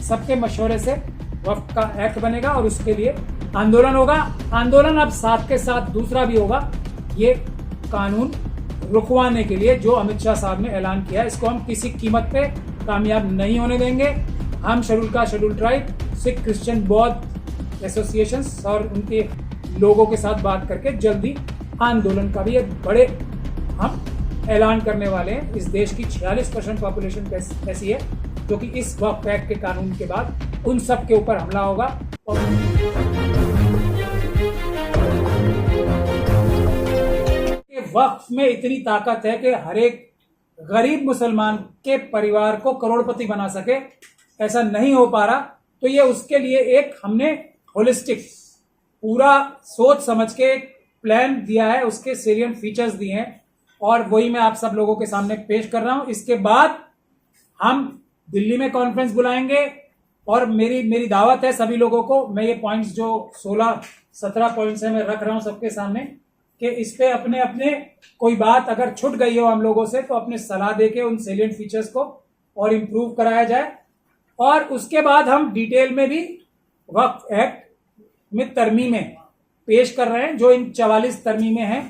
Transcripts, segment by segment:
सबके मशवरे से वक्फ का एक्ट बनेगा और उसके लिए आंदोलन होगा। आंदोलन अब साथ के साथ दूसरा भी होगा, ये कानून रुकवाने के लिए जो अमित शाह साहब ने ऐलान किया, इसको हम किसी कीमत पे कामयाब नहीं होने देंगे। हम schedule caste, schedule tribe, Sikh, Christian, बौद्ध एसोसिएशंस और उनके लोगों के साथ बात करके जल्दी आंदोलन का भी एक बड़े हम ऐलान करने वाले हैं। इस देश की 46% पॉपुलेशन ऐसी है जो कि इस वक्फ एक्ट के कानून के बाद उन सब के ऊपर हमला होगा। और वक्फ में इतनी ताकत है कि हर एक गरीब मुसलमान के परिवार को करोड़पति बना सके, ऐसा नहीं हो पा रहा। तो ये उसके लिए एक हमने होलिस्टिक पूरा सोच समझ के एक प्लान दिया है, उसके सेलिएंट फीचर्स दिए हैं और वही मैं आप सब लोगों के सामने पेश कर रहा हूं। इसके बाद हम दिल्ली में कॉन्फ्रेंस बुलाएंगे और मेरी दावत है सभी लोगों को। मैं ये पॉइंट्स जो 16-17 पॉइंट्स है मैं रख रहा हूं सबके सामने कि इस पे अपने अपने कोई बात अगर छूट गई हो हम लोगों से तो अपने सलाह देके उन सेलिएंट फीचर्स को और इम्प्रूव कराया जाए। और उसके बाद हम डिटेल में भी वक्फ एक्ट में तरमीमें पेश कर रहे हैं। जो इन 44 तरमीमें हैं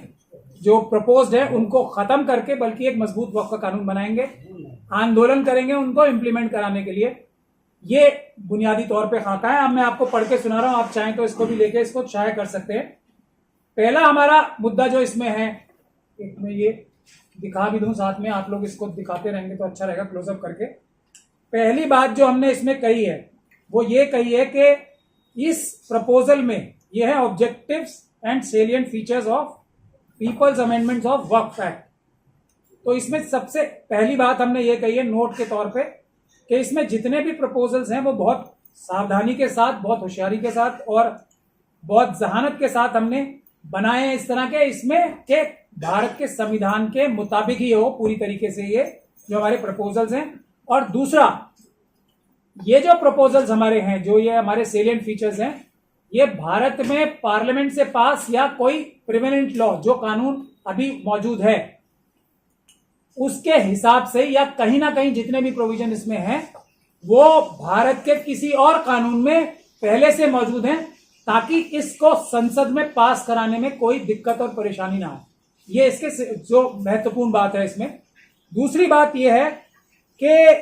जो प्रपोज्ड है उनको खत्म करके बल्कि एक मजबूत वक्फ का कानून बनाएंगे, आंदोलन करेंगे उनको इम्प्लीमेंट कराने के लिए। ये बुनियादी तौर पे खाका है। अब मैं आपको पढ़ के सुना रहा हूं, आप चाहें तो इसको भी लेके इसको शाये कर सकते हैं। पहला हमारा मुद्दा जो इसमें है, एक मैं ये दिखा भी दूं साथ में, आप लोग इसको दिखाते रहेंगे तो अच्छा रहेगा क्लोजअप करके। पहली बात जो हमने इसमें कही है वो ये कही है कि इस प्रपोजल में ये है objectives and salient features of people's amendments of Waqf act. तो इसमें सबसे पहली बात हमने ये कही है नोट के तौर पे कि इसमें जितने भी प्रपोजल्स हैं वो बहुत सावधानी के साथ, बहुत होशियारी के साथ और बहुत जहानत के साथ हमने बनाए हैं इस तरह के, इसमें के भारत के संविधान के मुताबिक ही हो पूरी तरीके से ये जो हमारे प्रपोजल्स हैं। और दूसरा, ये जो प्रपोजल्स हमारे हैं, जो ये हमारे सेलिएंट फीचर्स हैं, ये भारत में पार्लियामेंट से पास या कोई प्रिवेलेंट लॉ जो कानून अभी मौजूद है उसके हिसाब से या कहीं ना कहीं जितने भी प्रोविजन इसमें हैं वो भारत के किसी और कानून में पहले से मौजूद हैं, ताकि इसको संसद में पास कराने में कोई दिक्कत और परेशानी ना हो। ये इसके जो महत्वपूर्ण बात है इसमें। दूसरी बात यह है कि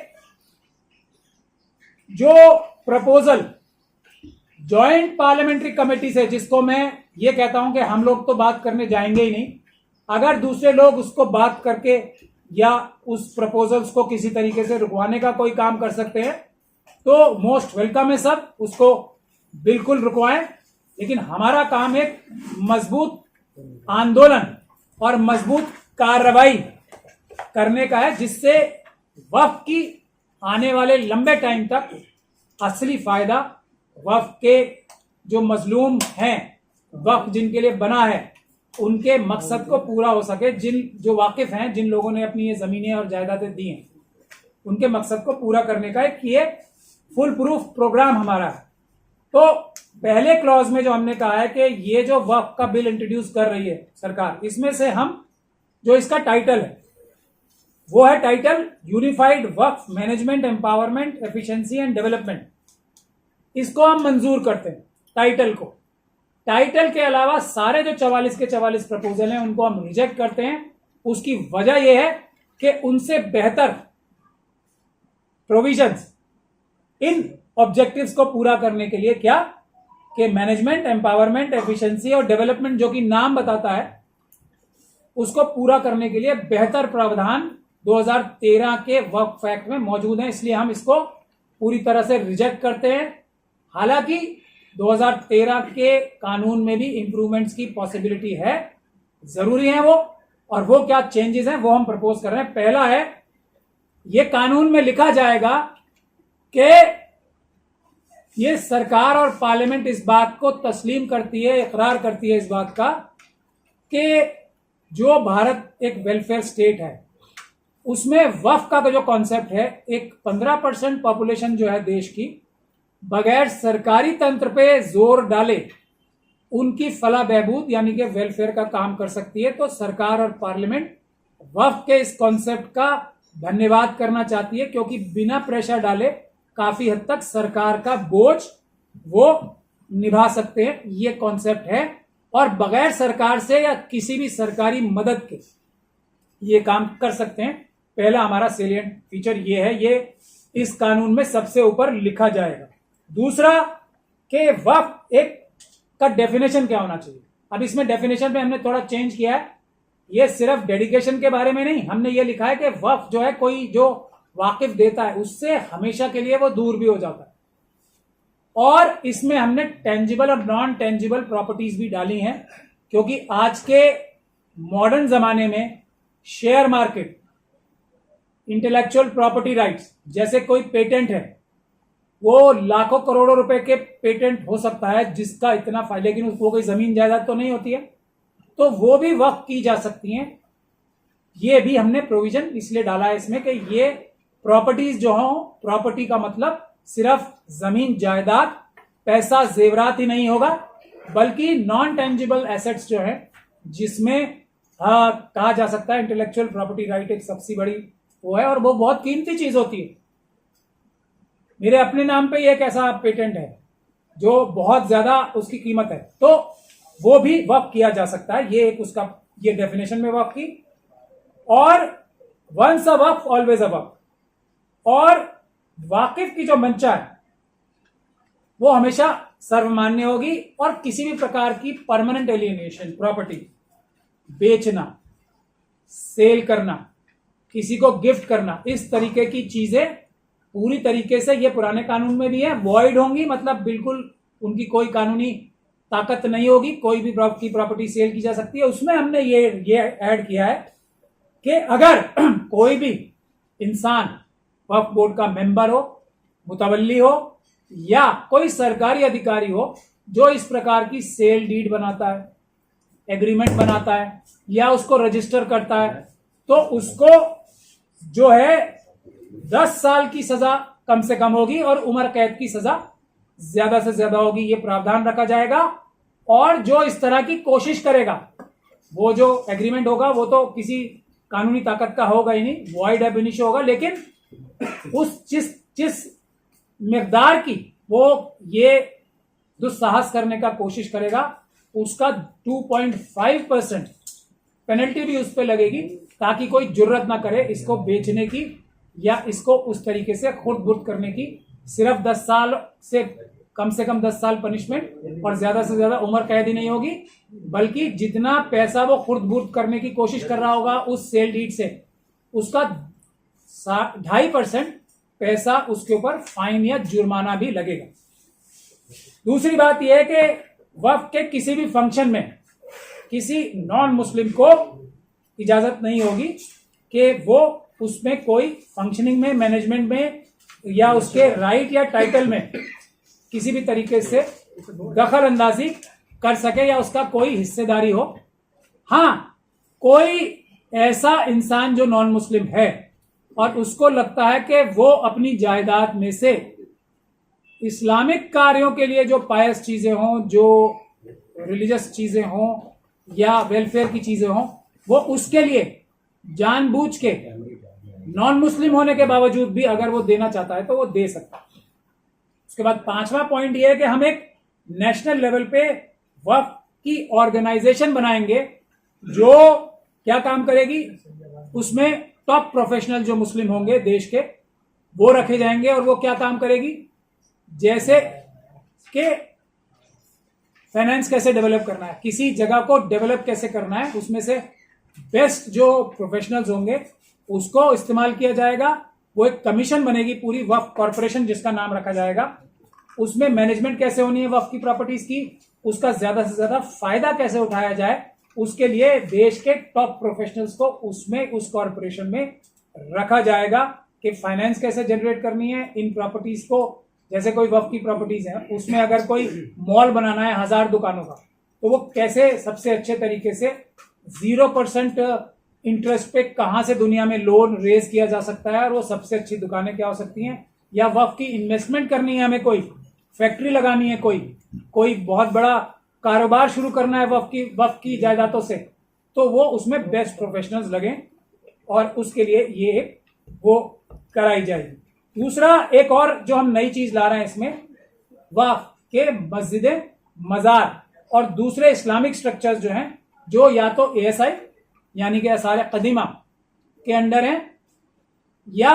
जो प्रपोजल जॉइंट पार्लियामेंट्री कमेटी से, जिसको मैं ये कहता हूं कि हम लोग तो बात करने जाएंगे ही नहीं, अगर दूसरे लोग उसको बात करके या उस प्रपोजल्स को किसी तरीके से रुकवाने का कोई काम कर सकते हैं तो मोस्ट वेलकम है, सब उसको बिल्कुल रुकवाएं। लेकिन हमारा काम एक मजबूत आंदोलन और मजबूत कार्रवाई करने का है, जिससे वक्फ की आने वाले लंबे टाइम तक असली फायदा वक्फ के जो मजलूम हैं, वक्फ जिनके लिए बना है, उनके मकसद को पूरा हो सके। जो वाकिफ हैं, जिन लोगों ने अपनी ये जमीनें और जायदादें दी हैं, उनके मकसद को पूरा करने का एक ये फुल प्रूफ प्रोग्राम हमारा है। तो पहले क्लॉज में जो हमने कहा है कि ये जो वक्फ का बिल इंट्रोड्यूस कर रही है सरकार, इसमें से हम जो इसका टाइटल है वो है title unified Waqf management empowerment efficiency and development. इसको हम मंजूर करते हैं टाइटल को। टाइटल के अलावा सारे जो 44 के 44 प्रपोजल हैं उनको हम रिजेक्ट करते हैं। उसकी वजह यह है कि उनसे बेहतर प्रोविजंस इन ऑब्जेक्टिव्स को पूरा करने के लिए क्या कि मैनेजमेंट, एम्पावरमेंट, एफिशिएंसी और डेवलपमेंट, जो कि नाम बताता है, उसको पूरा करने के लिए बेहतर प्रावधान 2013 के वक्फ एक्ट में मौजूद है। इसलिए हम इसको पूरी तरह से रिजेक्ट करते हैं। हालांकि 2013 के कानून में भी इंप्रूवमेंट्स की पॉसिबिलिटी है, जरूरी है वो, और वो क्या चेंजेस हैं वो हम प्रपोज कर रहे हैं। पहला है, ये कानून में लिखा जाएगा कि ये सरकार और पार्लियामेंट इस बात को तस्लीम करती है, इकरार करती है इस बात का कि जो भारत एक वेलफेयर स्टेट है उसमें वक्फ का जो कॉन्सेप्ट है, एक 15% पॉपुलेशन जो है देश की बगैर सरकारी तंत्र पे जोर डाले उनकी फलाह बहबूद यानी कि वेलफेयर का काम कर सकती है। तो सरकार और पार्लियामेंट वक्फ के इस कॉन्सेप्ट का धन्यवाद करना चाहती है, क्योंकि बिना प्रेशर डाले काफी हद तक सरकार का बोझ वो निभा सकते हैं, ये कॉन्सेप्ट है। और बगैर सरकार से या किसी भी सरकारी मदद के ये काम कर सकते हैं। पहला हमारा सेलिएंट फीचर ये है, ये इस कानून में सबसे ऊपर लिखा जाएगा। दूसरा कि वक्फ एक का डेफिनेशन क्या होना चाहिए। अब इसमें डेफिनेशन में हमने थोड़ा चेंज किया है, ये सिर्फ डेडिकेशन के बारे में नहीं, हमने ये लिखा है कि वक्फ जो है कोई जो वाकिफ देता है उससे हमेशा के लिए वो दूर भी हो जाता है। और इसमें हमने टेंजिबल और नॉन टेंजिबल प्रॉपर्टीज भी डाली हैं, क्योंकि आज के मॉडर्न जमाने में share market, intellectual property rights, जैसे कोई पेटेंट है, वो लाखों करोड़ों रुपए के पेटेंट हो सकता है जिसका इतना फायदा, लेकिन उसको कोई जमीन जायदाद तो नहीं होती है, तो वो भी वक्फ की जा सकती हैं। ये भी हमने प्रोविजन इसलिए डाला है इसमें कि ये प्रॉपर्टीज जो हो, प्रॉपर्टी का मतलब सिर्फ जमीन जायदाद, पैसा, जेवरात ही नहीं होगा, बल्कि नॉन टेंजिबल एसेट्स जो है, जिसमें कहा जा सकता है इंटेलेक्चुअल प्रॉपर्टी राइट एक सबसे बड़ी वो है, और वो बहुत कीमती चीज होती है। मेरे अपने नाम पे एक ऐसा पेटेंट है जो बहुत ज्यादा उसकी कीमत है, तो वो भी वक्फ किया जा सकता है। ये एक उसका ये डेफिनेशन में वक्फ की। और once a Waqf always a वक्फ, और वाकिफ की जो मंशा है वो हमेशा सर्वमान्य होगी, और किसी भी प्रकार की परमानेंट एलियनेशन, प्रॉपर्टी बेचना, सेल करना, किसी को गिफ्ट करना, इस तरीके की चीजें पूरी तरीके से, ये पुराने कानून में भी है, वॉइड होंगी, मतलब बिल्कुल उनकी कोई कानूनी ताकत नहीं होगी, कोई भी की प्रॉपर्टी सेल की जा सकती है। उसमें हमने ये ऐड किया है कि अगर कोई भी इंसान वक्फ बोर्ड का मेंबर हो, मुतवल्ली हो, या कोई सरकारी अधिकारी हो जो इस प्रकार की सेल डीड बनाता है, एग्रीमेंट बनाता है, या उसको रजिस्टर करता है, तो उसको जो है 10 साल की सजा कम से कम होगी और उम्र कैद की सजा ज्यादा से ज्यादा होगी, ये प्रावधान रखा जाएगा। और जो इस तरह की कोशिश करेगा, वो जो एग्रीमेंट होगा वो तो किसी कानूनी ताकत का होगा ही नहीं, वॉइड एब इनिशियो होगा, लेकिन उस जिस मिकदार की वो ये दुस्साहस करने का कोशिश करेगा, उसका 2.5% पेनल्टी भी उस पर लगेगी, ताकि कोई जुर्रत ना करे इसको बेचने की या इसको उस तरीके से खुर्द बुर्द करने की। सिर्फ 10 साल से कम 10 साल पनिशमेंट, और ज्यादा से ज्यादा उम्र कैद ही नहीं होगी, बल्कि जितना पैसा वो खुर्द बुर्द करने की कोशिश कर रहा होगा उस सेल डीड से, उसका 2.5% पैसा उसके ऊपर फाइन या जुर्माना भी लगेगा। दूसरी बात यह है कि वक्फ के किसी भी फंक्शन में किसी नॉन मुस्लिम को इजाजत नहीं होगी कि वो उसमें कोई फंक्शनिंग में, मैनेजमेंट में, या उसके राइट या टाइटल में किसी भी तरीके से दखल अंदाजी कर सके या उसका कोई हिस्सेदारी हो। हाँ, कोई ऐसा इंसान जो नॉन मुस्लिम है और उसको लगता है कि वो अपनी जायदाद में से इस्लामिक कार्यों के लिए जो पायस चीजें हों, जो रिलीजियस चीजें हों या वेलफेयर की चीजें हों, वो उसके लिए जानबूझ के नॉन मुस्लिम होने के बावजूद भी अगर वो देना चाहता है तो वो दे सकता है। उसके बाद 5वां पॉइंट ये है कि हम एक नेशनल लेवल पे वक्फ की ऑर्गेनाइजेशन बनाएंगे जो क्या काम करेगी, उसमें टॉप प्रोफेशनल जो मुस्लिम होंगे देश के वो रखे जाएंगे, और वो क्या काम करेगी, जैसे कि फाइनेंस कैसे डेवलप करना है, किसी जगह को डेवलप कैसे करना है, उसमें से बेस्ट जो प्रोफेशनल्स होंगे उसको इस्तेमाल किया जाएगा। वो एक कमीशन बनेगी पूरी, वक्फ कॉर्पोरेशन जिसका नाम रखा जाएगा। उसमें मैनेजमेंट कैसे होनी है वक्फ की प्रॉपर्टीज की, उसका ज्यादा से ज्यादा फायदा कैसे उठाया जाए, उसके लिए देश के टॉप प्रोफेशनल्स को उसमें उस कॉर्पोरेशन में रखा जाएगा कि फाइनेंस कैसे जनरेट करनी है इन प्रॉपर्टीज को। जैसे कोई वक्फ की प्रॉपर्टीज है, उसमें अगर कोई मॉल बनाना है 1000 दुकानों का, तो वो कैसे सबसे अच्छे तरीके से 0% इंटरेस्ट पे कहां से दुनिया में लोन रेज किया जा सकता है, और वो सबसे अच्छी दुकानें क्या हो सकती हैं, या वक्फ की इन्वेस्टमेंट करनी है, हमें कोई फैक्ट्री लगानी है, कोई बहुत बड़ा कारोबार शुरू करना है वक्फ की जायदादों से, तो वो उसमें बेस्ट प्रोफेशनल्स लगे और उसके लिए ये वो कराई जाएगी। दूसरा एक और जो हम नई चीज ला रहे हैं इसमें, वक्फ के मस्जिदें, मजार और दूसरे इस्लामिक स्ट्रक्चर्स जो हैं, जो या तो ASI यानी कि आसार कदीमा के अंडर हैं या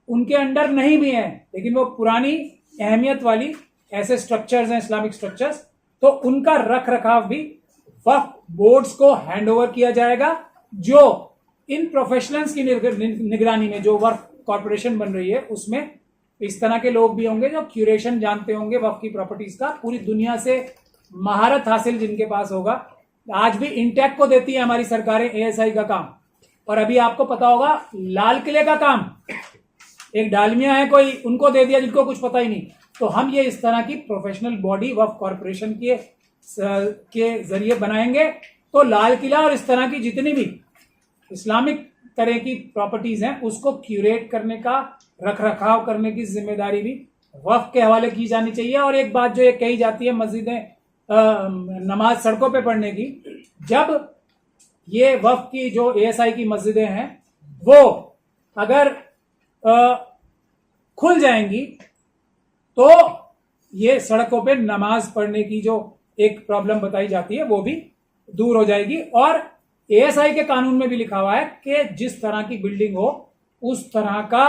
उनके अंडर नहीं भी हैं, लेकिन वो पुरानी अहमियत वाली ऐसे स्ट्रक्चर्स हैं, इस्लामिक स्ट्रक्चर्स, तो उनका रख रखाव भी वक्फ बोर्ड्स को हैंड ओवर किया जाएगा, जो इन प्रोफेशनल्स की निगरानी में जो वक्फ कॉर्पोरेशन बन रही है उसमें इस तरह के लोग भी होंगे जो क्यूरेशन जानते होंगे वक्फ की प्रॉपर्टीज का, पूरी दुनिया से महारत हासिल जिनके पास होगा। आज भी इंटेक को देती है हमारी सरकारें ASI का काम, और अभी आपको पता होगा लाल किले का काम एक डालमिया है कोई, उनको दे दिया जिनको कुछ पता ही नहीं। तो हम ये इस तरह की प्रोफेशनल बॉडी वक्फ कॉर्पोरेशन के जरिए बनाएंगे, तो लाल किला और इस तरह की जितनी भी इस्लामिक तरह की प्रॉपर्टीज हैं उसको क्यूरेट करने का, रख रखाव करने की जिम्मेदारी भी वक्फ के हवाले की जानी चाहिए। और एक बात जो ये कही जाती है मस्जिदें नमाज सड़कों पे पढ़ने की, जब ये वक्फ की जो ASI की मस्जिदें हैं वो अगर खुल जाएंगी तो ये सड़कों पे नमाज पढ़ने की जो एक प्रॉब्लम बताई जाती है वो भी दूर हो जाएगी। और ASI के कानून में भी लिखा हुआ है कि जिस तरह की बिल्डिंग हो उस तरह का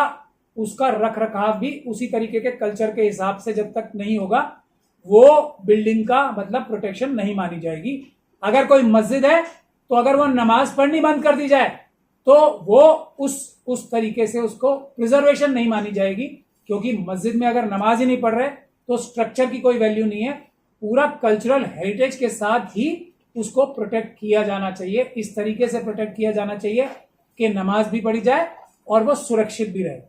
उसका रख रखाव भी उसी तरीके के कल्चर के हिसाब से जब तक नहीं होगा वो बिल्डिंग का मतलब प्रोटेक्शन नहीं मानी जाएगी। अगर कोई मस्जिद है तो अगर वो नमाज पढ़नी बंद कर दी जाए तो वो उस तरीके से उसको प्रिजर्वेशन नहीं मानी जाएगी, क्योंकि मस्जिद में अगर नमाज ही नहीं पढ़ रहे तो स्ट्रक्चर की कोई वैल्यू नहीं है। पूरा कल्चरल हेरिटेज के साथ ही उसको प्रोटेक्ट किया जाना चाहिए, इस तरीके से प्रोटेक्ट किया जाना चाहिए कि नमाज भी पढ़ी जाए और वो सुरक्षित भी रहे।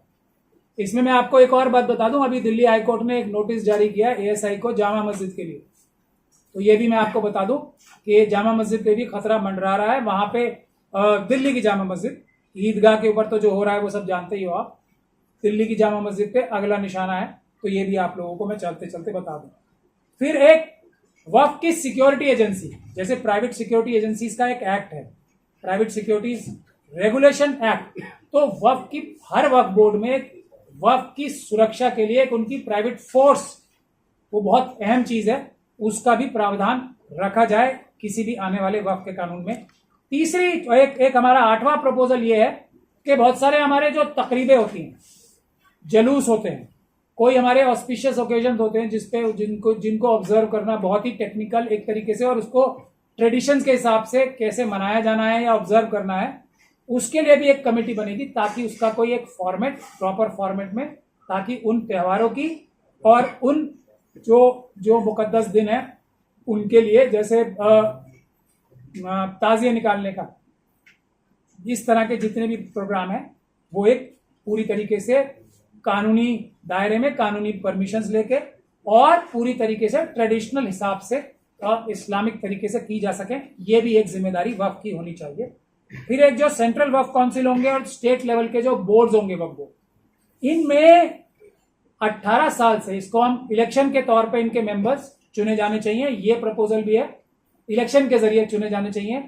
इसमें मैं आपको एक और बात बता दूं, अभी दिल्ली हाईकोर्ट ने एक नोटिस जारी किया ASI को जामा मस्जिद के लिए, तो ये भी मैं आपको बता दूं कि जामा मस्जिद पे भी खतरा मंडरा रहा है। वहां पे दिल्ली की जामा मस्जिद, ईदगाह के ऊपर तो जो हो रहा है वो सब जानते ही हो आप, दिल्ली की जामा मस्जिद पे अगला निशाना है, तो ये भी आप लोगों को मैं चलते चलते बता दूं। फिर एक वक्फ की सिक्योरिटी एजेंसी, जैसे प्राइवेट सिक्योरिटी एजेंसीज का एक एक्ट है, प्राइवेट सिक्योरिटीज रेगुलेशन एक्ट, तो वक्फ की हर वक्फ बोर्ड में एक वक्फ की सुरक्षा के लिए एक उनकी प्राइवेट फोर्स, वो बहुत अहम चीज है, उसका भी प्रावधान रखा जाए किसी भी आने वाले वक्फ के कानून में। तीसरी एक हमारा 8वां प्रपोजल ये है कि बहुत सारे हमारे जो तकरीबें होती हैं, जलूस होते हैं, कोई हमारे ऑस्पिशियस ओकेजन होते हैं जिसपे जिनको ऑब्जर्व करना बहुत ही टेक्निकल एक तरीके से और उसको ट्रेडिशंस के हिसाब से कैसे मनाया जाना है या ऑब्जर्व करना है, उसके लिए भी एक कमेटी बनेगी ताकि उसका कोई एक फॉर्मेट, प्रॉपर फॉर्मेट में, ताकि उन त्योहारों की और उन जो मुकद्दस दिन है उनके लिए, जैसे ताजिया निकालने का, इस तरह के जितने भी प्रोग्राम है वो एक पूरी तरीके से कानूनी दायरे में, कानूनी परमिशंस लेके और पूरी तरीके से ट्रेडिशनल हिसाब से इस्लामिक तरीके से की जा सके, ये भी एक जिम्मेदारी वक्फ की होनी चाहिए। फिर एक जो सेंट्रल वक्फ काउंसिल होंगे और स्टेट लेवल के जो बोर्ड्स होंगे वक्फ बोर्ड, इनमें 18 साल से इसको हम इलेक्शन के तौर पे इनके मेंबर्स चुने जाने चाहिए, ये प्रपोजल भी है, इलेक्शन के जरिए चुने जाने चाहिए।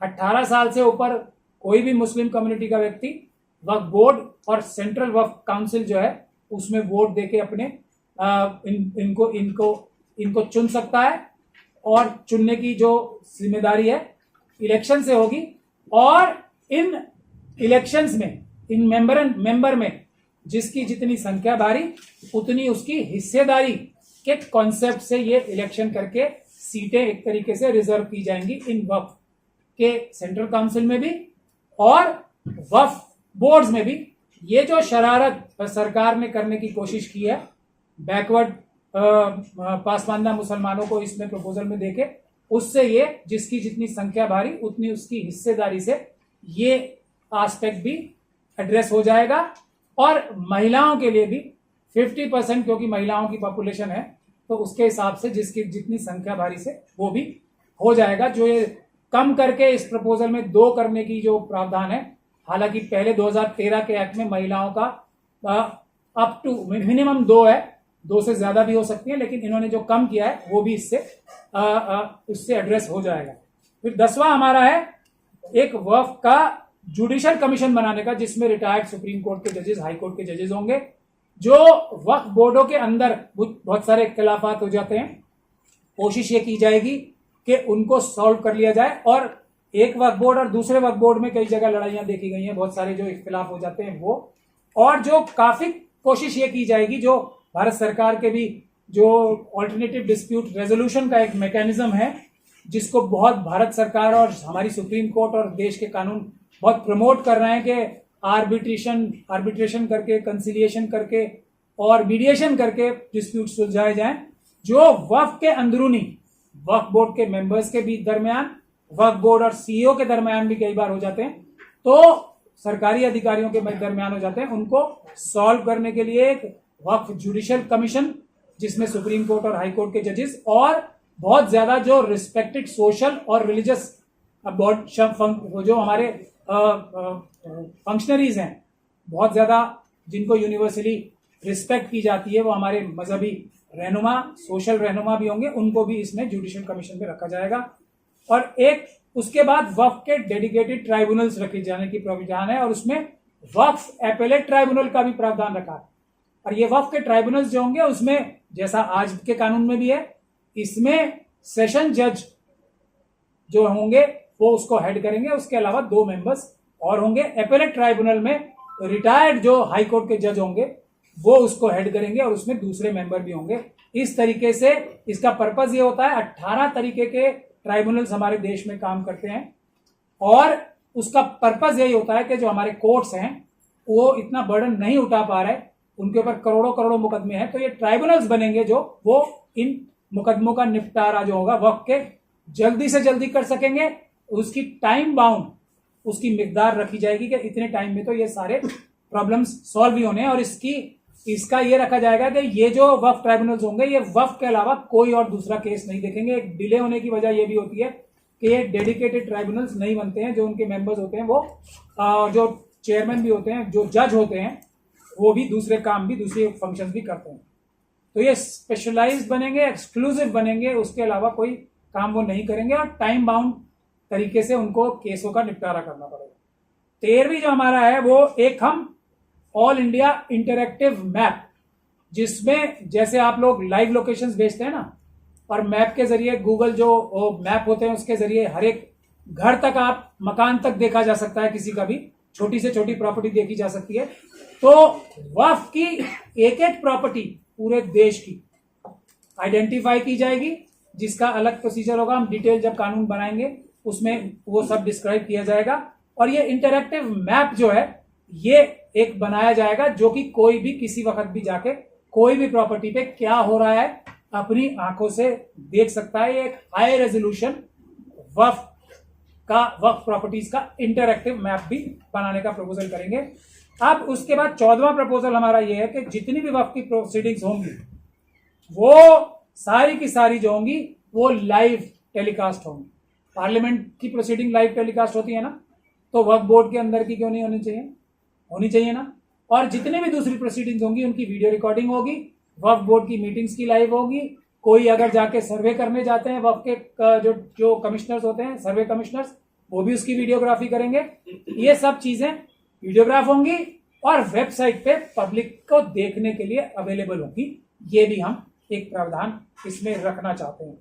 18 साल से ऊपर कोई भी मुस्लिम कम्युनिटी का व्यक्ति वक्फ बोर्ड और सेंट्रल वक्फ काउंसिल जो है उसमें वोट देके अपने इनको चुन सकता है, और चुनने की जो जिम्मेदारी है इलेक्शन से होगी। और इन इलेक्शंस में इन मेंबर में जिसकी जितनी संख्या भारी उतनी उसकी हिस्सेदारी के कॉन्सेप्ट से ये इलेक्शन करके सीटें एक तरीके से रिजर्व की जाएंगी इन वक्फ के सेंट्रल काउंसिल में भी और वक्फ बोर्ड्स में भी। ये जो शरारत सरकार ने करने की कोशिश की है बैकवर्ड पासमानदा मुसलमानों को इसमें प्रपोजल में देके, उससे ये जिसकी जितनी संख्या भारी उतनी उसकी हिस्सेदारी से ये एस्पेक्ट भी एड्रेस हो जाएगा। और महिलाओं के लिए भी 50%, क्योंकि महिलाओं की पॉपुलेशन है तो उसके हिसाब से जिसकी जितनी संख्या भारी से वो भी हो जाएगा। जो ये कम करके इस प्रपोजल में 2 करने की जो प्रावधान है, हालांकि पहले 2013 के एक्ट में महिलाओं का अप टू मिनिमम 2 है, 2 से ज्यादा भी हो सकती है, लेकिन इन्होंने जो कम किया है वो भी उससे एड्रेस हो जाएगा। फिर 10वां हमारा है एक वक्फ का जुडिशियल कमीशन बनाने का, जिसमें रिटायर्ड सुप्रीम कोर्ट के जजेस, हाई कोर्ट के जजेस होंगे, जो वक्फ बोर्डों के अंदर बहुत सारे इख्तिलाफात हो जाते हैं, कोशिश ये की जाएगी कि उनको सॉल्व कर लिया जाए। और एक वक्फ बोर्ड और दूसरे वक्फ बोर्ड में कई जगह लड़ाइयां देखी गई हैं, बहुत सारे जो इख्तिलाफ हो जाते हैं वो। और जो काफी कोशिश ये की जाएगी, जो भारत सरकार के भी जो ऑल्टरनेटिव डिस्प्यूट रेजोल्यूशन का एक मैकेनिज्म है, जिसको बहुत भारत सरकार और हमारी सुप्रीम कोर्ट और देश के कानून बहुत प्रमोट कर रहे हैं कि आर्बिट्रेशन करके, कंसिलिएशन करके और मीडिएशन करके डिस्प्यूट सुलझाए जाएं, जो वक्फ के अंदरूनी, वक्फ बोर्ड के मेंबर्स के भी दरमियान, वक्फ बोर्ड और सीईओ के दरमियान भी कई बार हो जाते हैं, तो सरकारी अधिकारियों के दरमियान हो जाते हैं। उनको सॉल्व करने के लिए एक वक्फ जुडिशियल कमीशन, जिसमें सुप्रीम कोर्ट और हाई कोर्ट के जजेस और बहुत ज्यादा जो रिस्पेक्टेड सोशल और रिलीजियस बोर्ड, जो हमारे फंक्शनरीज हैं, बहुत ज्यादा जिनको यूनिवर्सली रिस्पेक्ट की जाती है, वो हमारे मजहबी रहनुमा, सोशल रहनुमा भी होंगे, उनको भी इसमें जुडिशियल कमीशन में रखा जाएगा। और एक उसके बाद वक्फ के डेडिकेटेड ट्राइब्यूनल्स रखे जाने की प्रावधान है, और उसमें वक्फ एपेलेट ट्राइब्यूनल का भी प्रावधान रखा है। और ये वक्फ के ट्राइब्यूनल्स जो होंगे, उसमें जैसा आज के कानून में भी है, इसमें सेशन जज जो होंगे वो उसको हेड करेंगे, उसके अलावा 2 मेंबर्स और होंगे। एपेलेट ट्राइब्यूनल में रिटायर्ड जो हाई कोर्ट के जज होंगे वो उसको हेड करेंगे, और उसमें दूसरे मेंबर भी होंगे। इस तरीके से इसका पर्पज ये होता है, 18 तरीके के ट्राइब्यूनल्स हमारे देश में काम करते हैं, और उसका पर्पज यही होता है कि जो हमारे कोर्ट्स हैं वो इतना बर्डन नहीं उठा पा रहे, उनके ऊपर करोड़ों करोड़ों मुकदमे हैं, तो ये ट्राइब्यूनल्स बनेंगे जो वो इन मुकदमों का निपटारा जो होगा वक्त के जल्दी से जल्दी कर सकेंगे। उसकी टाइम बाउंड, उसकी मिकदार रखी जाएगी कि इतने टाइम में तो ये सारे प्रॉब्लम्स सॉल्व भी होने हैं। और इसका ये रखा जाएगा कि ये जो वक्फ ट्राइब्यूनल्स होंगे, ये वक्फ के अलावा कोई और दूसरा केस नहीं देखेंगे। एक डिले होने की वजह ये भी होती है कि ये डेडिकेटेड ट्राइब्यूनल्स नहीं बनते हैं, जो उनके मेंबर्स होते हैं वो जो चेयरमैन भी होते हैं, जो जज होते हैं, वो भी दूसरे काम भी, दूसरे फंक्शंस भी करते हैं। तो ये स्पेशलाइज्ड बनेंगे, एक्सक्लूसिव बनेंगे, उसके अलावा कोई काम वो नहीं करेंगे, और टाइम बाउंड तरीके से उनको केसों का निपटारा करना पड़ेगा। 13वीं जो हमारा है वो एक हम ऑल इंडिया इंटरैक्टिव मैप, जिसमें जैसे आप लोग लाइव लोकेशंस भेजते हैं ना, और मैप के जरिए गूगल जो मैप होते हैं उसके जरिए हर एक घर तक, आप मकान तक देखा जा सकता है, किसी का भी छोटी से छोटी प्रॉपर्टी देखी जा सकती है। तो वक्फ की एक एक प्रॉपर्टी पूरे देश की आइडेंटिफाई की जाएगी, जिसका अलग प्रोसीजर होगा, हम डिटेल जब कानून बनाएंगे उसमें वो सब डिस्क्राइब किया जाएगा। और ये इंटरैक्टिव मैप जो है ये एक बनाया जाएगा, जो कि कोई भी किसी वक्त भी जाके कोई भी प्रॉपर्टी पे क्या हो रहा है अपनी आंखों से देख सकता है। ये एक हाई रेजोल्यूशन वक्फ प्रॉपर्टीज का इंटरैक्टिव मैप भी बनाने का प्रपोजल करेंगे। अब उसके बाद 14वां प्रपोजल हमारा ये है कि जितनी भी वक्फ की प्रोसीडिंग्स होंगी वो सारी की सारी जो होंगी वो लाइव टेलीकास्ट होंगी। पार्लियामेंट की प्रोसीडिंग लाइव टेलीकास्ट होती है ना, तो वक्फ बोर्ड के अंदर की क्यों नहीं होनी चाहिए? होनी चाहिए ना। और जितनी भी दूसरी प्रोसीडिंग्स होंगी उनकी वीडियो रिकॉर्डिंग होगी, वक्फ बोर्ड की मीटिंग्स की लाइव होगी। कोई अगर जाके सर्वे करने जाते हैं वक्फ के जो कमिश्नर्स होते हैं, सर्वे कमिश्नर्स, वो भी उसकी वीडियोग्राफी करेंगे। ये सब चीजें वीडियोग्राफ होंगी और वेबसाइट पे पब्लिक को देखने के लिए अवेलेबल होगी। ये भी हम एक प्रावधान इसमें रखना चाहते हैं।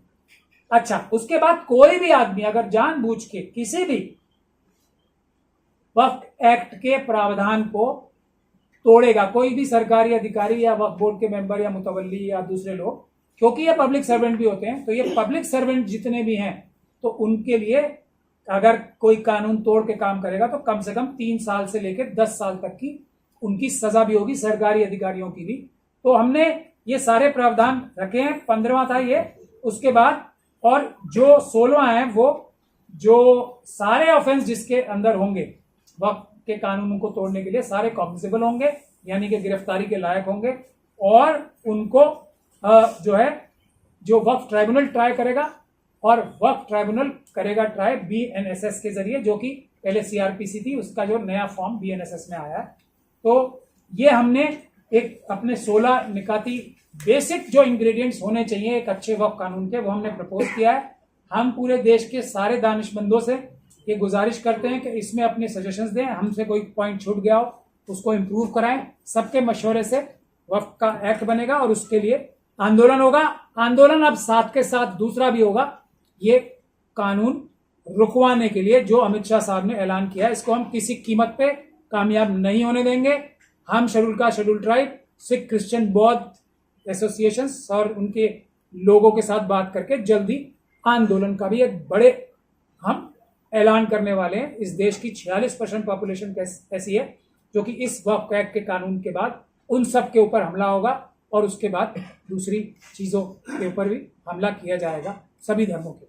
अच्छा, उसके बाद कोई भी आदमी अगर जानबूझ के किसी भी वक्फ एक्ट के प्रावधान को तोड़ेगा, कोई भी सरकारी अधिकारी या वक्फ बोर्ड के मेंबर या मुतवल्ली या दूसरे लोग, क्योंकि ये पब्लिक सर्वेंट भी होते हैं, तो ये पब्लिक सर्वेंट जितने भी हैं तो उनके लिए अगर कोई कानून तोड़ के काम करेगा तो कम से कम 3 साल से लेकर 10 साल तक की उनकी सजा भी होगी, सरकारी अधिकारियों की भी। तो हमने ये सारे प्रावधान रखे हैं। 15वां था ये। उसके बाद और जो 16वां है वो जो सारे ऑफेंस जिसके अंदर होंगे वक्फ के कानूनों को तोड़ने के लिए सारे कॉग्निजेबल होंगे, यानी कि गिरफ्तारी के लायक होंगे, और उनको जो वक्फ ट्राइब्यूनल ट्राई करेगा, और वक्फ ट्राइब्यूनल करेगा ट्राई BNSS के जरिए, जो कि पहले CRPC थी, उसका जो नया फॉर्म BNSS में आया है। तो ये हमने एक अपने 16 निकाती बेसिक जो इंग्रेडिएंट्स होने चाहिए एक अच्छे वक्फ कानून के, वो हमने प्रपोज किया है। हम पूरे देश के सारे दानिशमंदों से ये गुजारिश करते हैं कि इसमें अपने सजेशंस दें, हमसे कोई पॉइंट छूट गया हो उसको इम्प्रूव कराएं, सबके मशवरे से वक्फ का एक्ट बनेगा और उसके लिए आंदोलन होगा। आंदोलन अब साथ के साथ दूसरा भी होगा, ये कानून रुकवाने के लिए जो अमित शाह साहब ने ऐलान किया है, इसको हम किसी कीमत पे कामयाब नहीं होने देंगे। हम schedule caste, schedule tribe, Sikh, Christian, बौद्ध एसोसिएशंस और उनके लोगों के साथ बात करके जल्दी आंदोलन का भी एक बड़े हम ऐलान करने वाले हैं। इस देश की 46% पॉपुलेशन ऐसी है जो कि इस वक्फ एक्ट के कानून के बाद उन सब के ऊपर हमला होगा और उसके बाद दूसरी चीजों के ऊपर भी हमला किया जाएगा, सभी धर्मों के।